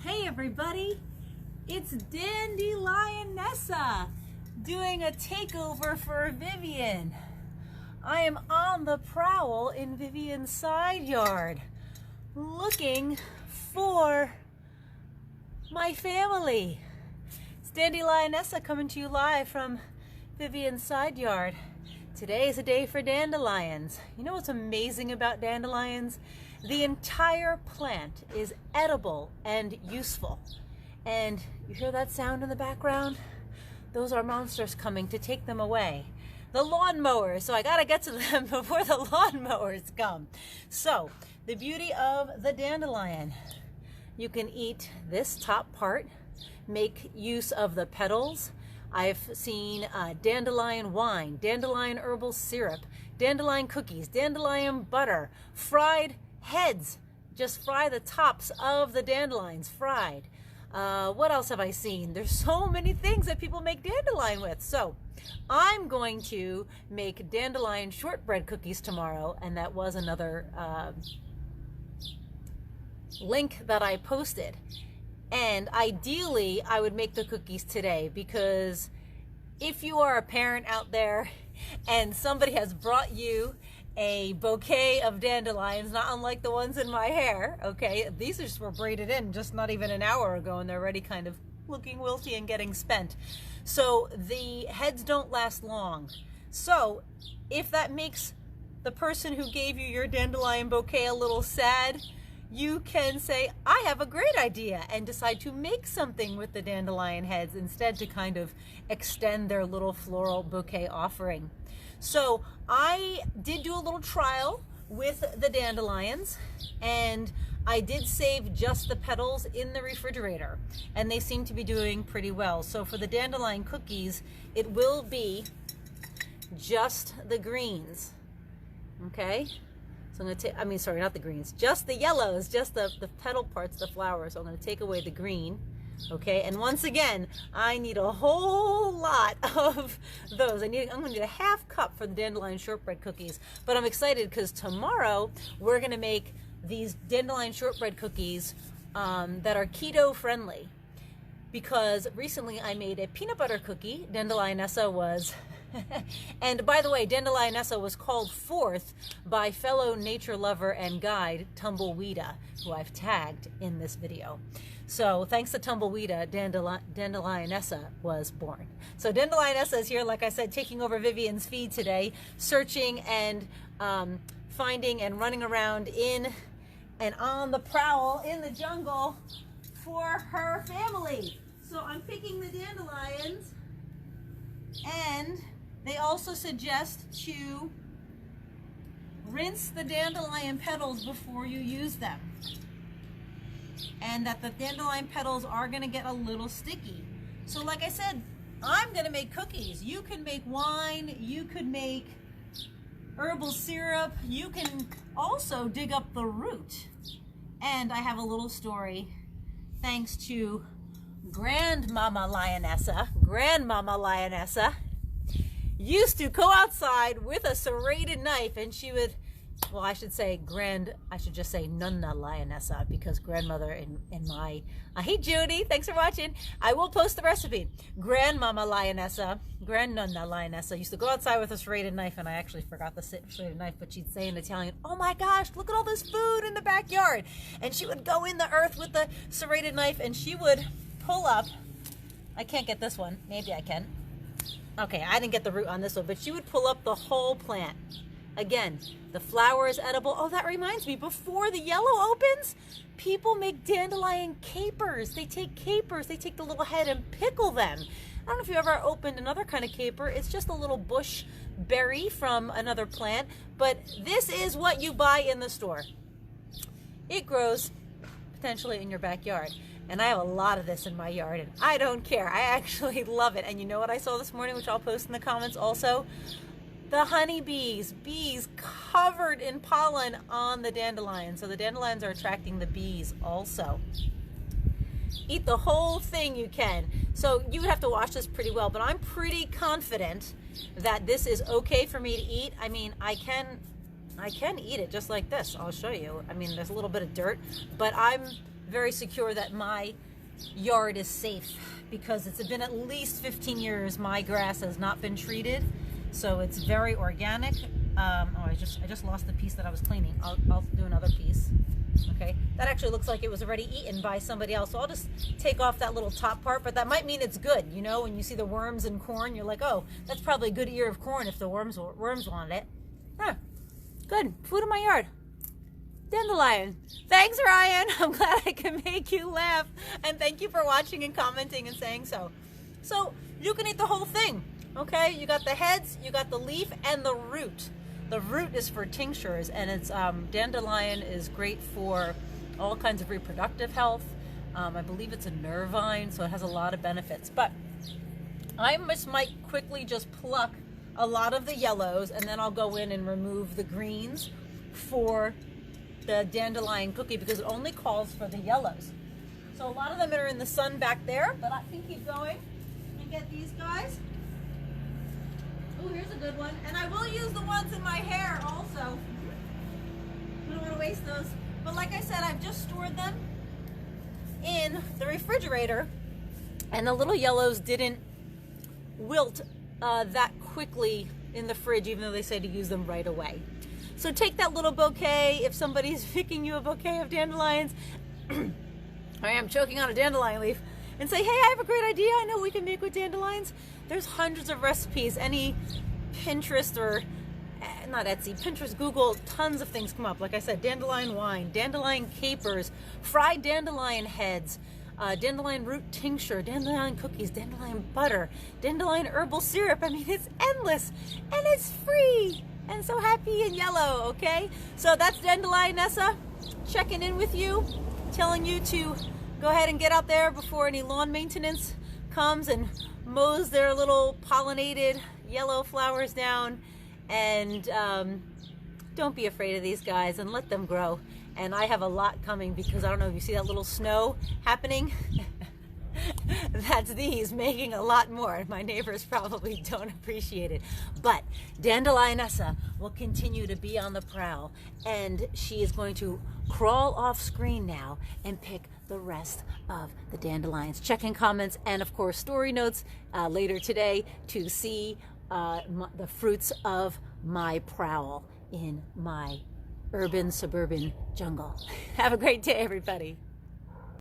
Hey everybody, it's Dandelionessa doing a takeover for Vivian. I am on the prowl in Vivian's side yard looking for my family. It's Dandelionessa coming to you live from Vivian's side yard. Today is a day for dandelions. You know what's amazing about dandelions? The entire plant is edible and useful. And you hear that sound in the background? Those are monsters coming to take them away. The lawnmowers, so I gotta get to them before the lawnmowers come. So, the beauty of the dandelion. You can eat this top part, make use of the petals. I've seen dandelion wine, dandelion herbal syrup, dandelion cookies, dandelion butter, fried heads. Just fry the tops of the dandelions, fried. What else have I seen? There's so many things that people make dandelion with. So I'm going to make dandelion shortbread cookies tomorrow, and that was another link that I posted. And ideally, I would make the cookies today, because if you are a parent out there and somebody has brought you a bouquet of dandelions, not unlike the ones in my hair, okay? These just were braided in just not even an hour ago, and they're already kind of looking wilty and getting spent. So the heads don't last long. So if that makes the person who gave you your dandelion bouquet a little sad, you can say, I have a great idea, and decide to make something with the dandelion heads instead, to kind of extend their little floral bouquet offering. So I did do a little trial with the dandelions, and I did save just the petals in the refrigerator, and they seem to be doing pretty well. So for the dandelion cookies, it will be just the greens, okay? So I'm going to take, sorry, not the greens, just the yellows, just the petal parts, the flowers. So I'm going to take away the green, okay? And once again, I need a whole lot of those. I'm going to need a half cup for the dandelion shortbread cookies. But I'm excited because tomorrow we're going to make these dandelion shortbread cookies that are keto friendly. Because recently I made a peanut butter cookie. Dandelionessa was... And by the way, Dandelionessa was called forth by fellow nature lover and guide Tumbleweeda, who I've tagged in this video. So thanks to Tumbleweeda, Dandelionessa was born. So Dandelionessa is here, like I said, taking over Vivian's feed today, searching and finding and running around in and on the prowl in the jungle for her family. So I'm picking the dandelions, and they also suggest to rinse the dandelion petals before you use them, and that the dandelion petals are going to get a little sticky. So like I said, I'm going to make cookies. You can make wine, you could make herbal syrup, you can also dig up the root. And I have a little story thanks to Grandmama Lionessa used to go outside with a serrated knife, and she would, well, I should just say Nonna Lionessa, because grandmother in my, hey Judy, thanks for watching. I will post the recipe. Grandmama Lionessa, Grandnonna Lionessa used to go outside with a serrated knife, and I actually forgot the serrated knife, but she'd say in Italian, oh my gosh, look at all this food in the backyard. And she would go in the earth with the serrated knife, and she would pull up, I can't get this one, maybe I can. Okay, I didn't get the root on this one, but she would pull up the whole plant. Again, the flower is edible. Oh, that reminds me, before the yellow opens, people make dandelion capers. They take capers, they take the little head and pickle them. I don't know if you ever opened another kind of caper. It's just a little bush berry from another plant, but this is what you buy in the store. It grows potentially in your backyard. And I have a lot of this in my yard, and I don't care. I actually love it. And you know what I saw this morning, which I'll post in the comments also? The honeybees, bees covered in pollen on the dandelion. So the dandelions are attracting the bees also. Eat the whole thing you can. So you would have to wash this pretty well, but I'm pretty confident that this is okay for me to eat. I mean, I can eat it just like this. I'll show you. I mean, there's a little bit of dirt, but I'm very secure that my yard is safe, because it's been at least 15 years my grass has not been treated, so it's very organic. I just lost the piece that I was cleaning. I'll do another piece. Okay, that actually looks like it was already eaten by somebody else, so I'll just take off that little top part, but that might mean it's good. You know, when you see the worms in corn, you're like, oh, that's probably a good ear of corn if the worms wanted it. Huh, good, food in my yard. Dandelion. Thanks, Ryan. I'm glad I can make you laugh, and thank you for watching and commenting and saying so. So you can eat the whole thing, okay? You got the heads, you got the leaf, and the root. The root is for tinctures, and it's dandelion is great for all kinds of reproductive health. I believe it's a nervine, so it has a lot of benefits. But I might quickly just pluck a lot of the yellows, and then I'll go in and remove the greens for the dandelion cookie, because it only calls for the yellows. So a lot of them are in the sun back there, but I can keep going and get these guys. Oh, here's a good one. And I will use the ones in my hair also. I don't want to waste those. But like I said, I've just stored them in the refrigerator, and the little yellows didn't wilt that quickly in the fridge, even though they say to use them right away. So take that little bouquet, if somebody's picking you a bouquet of dandelions, I am choking on a dandelion leaf, and say, hey, I have a great idea. I know what we can make with dandelions. There's hundreds of recipes. Any Pinterest or, not Etsy, Pinterest, Google, tons of things come up. Like I said, dandelion wine, dandelion capers, fried dandelion heads, dandelion root tincture, dandelion cookies, dandelion butter, dandelion herbal syrup. I mean, it's endless, and it's free, and so happy and yellow, okay? So that's Dandelionessa checking in with you, telling you to go ahead and get out there before any lawn maintenance comes and mows their little pollinated yellow flowers down. And don't be afraid of these guys, and let them grow. And I have a lot coming, because I don't know if you see that little snow happening. That's these making a lot more. My neighbors probably don't appreciate it. But Dandelionessa will continue to be on the prowl, and she is going to crawl off screen now and pick the rest of the dandelions. Check in comments and, of course, story notes later today to see the fruits of my prowl in my urban suburban jungle. Have a great day, everybody.